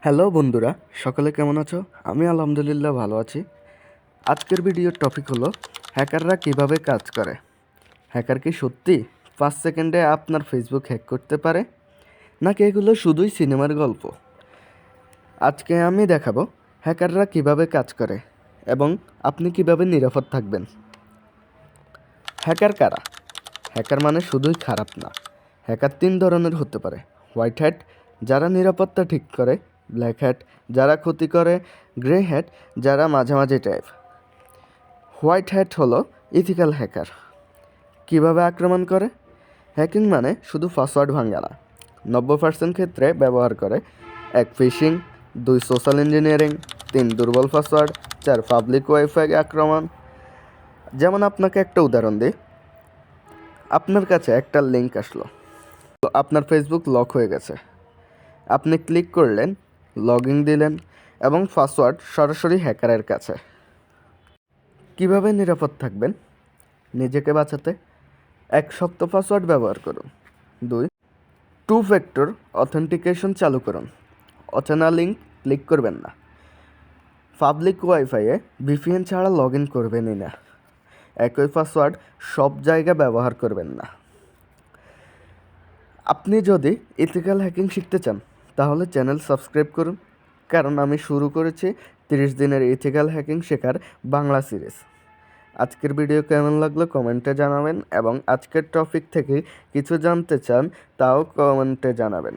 Hello বন্ধুরা, সকলে কেমন আছো? আমি আলহামদুলিল্লাহ ভালো আছি। আজকের ভিডিওর টপিক হলো হ্যাকাররা কিভাবে কাজ করে। হ্যাকার কি সত্যি 5 সেকেন্ডে আপনার ফেসবুক হ্যাক করতে পারে, নাকি এগুলো শুধুই সিনেমার গল্প? আজকে আমি দেখাবো হ্যাকাররা কিভাবে কাজ করে এবং আপনি কিভাবে নিরাপদ থাকবেন। হ্যাকার কারা? হ্যাকার মানে শুধুই খারাপ না। হ্যাকার 3 ধরনের হতে পারে। হোয়াইট হ্যাট, যারা নিরাপত্তা ঠিক করে; ব্ল্যাক হ্যাট, যারা ক্ষতি করে; গ্রে হ্যাট, যারা মাঝামাঝি টাইপ। হোয়াইট হ্যাট হলো ইথিক্যাল হ্যাকার। কিভাবে আক্রমণ করে? হ্যাকিং মানে শুধু পাসওয়ার্ড ভাঙা না। 90% ক্ষেত্রে ব্যবহার করে 1. ফিশিং, 2. Social engineering, 3. দুর্বল পাসওয়ার্ড, 4. পাবলিক ওয়াইফাই আক্রমণ। যেমন আপনাকে একটা উদাহরণ দিই। আপনার কাছে একটা লিঙ্ক আসলো, তো আপনার ফেসবুক লক হয়ে গেছে। আপনি ক্লিক করলেন, লগ ইন দিলেন এবং পাসওয়ার্ড সরাসরি হ্যাকারের কাছে। কিভাবে নিরাপদ থাকবেন? নিজেকে বাঁচাতে 1. শক্ত পাসওয়ার্ড ব্যবহার করুন। 2. 2 ফ্যাক্টর অথেন্টিকেশন চালু করুন। অচেনা লিঙ্ক ক্লিক করবেন না। পাবলিক ওয়াইফাইয়ে ভিপিএন ছাড়া লগ ইন করবেনই না। একই পাসওয়ার্ড সব জায়গায় ব্যবহার করবেন না। আপনি যদি ইথিক্যাল হ্যাকিং শিখতে চান তাহলে চ্যানেল সাবস্ক্রাইব করুন, কারণ আমি শুরু করেছি 30 দিনের ইথিক্যাল হ্যাকিং শেখার বাংলা সিরিজ। আজকের ভিডিও কেমন লাগলো কমেন্টে জানাবেন এবং আজকের টপিক থেকে কিছু জানতে চান তাও কমেন্টে জানাবেন।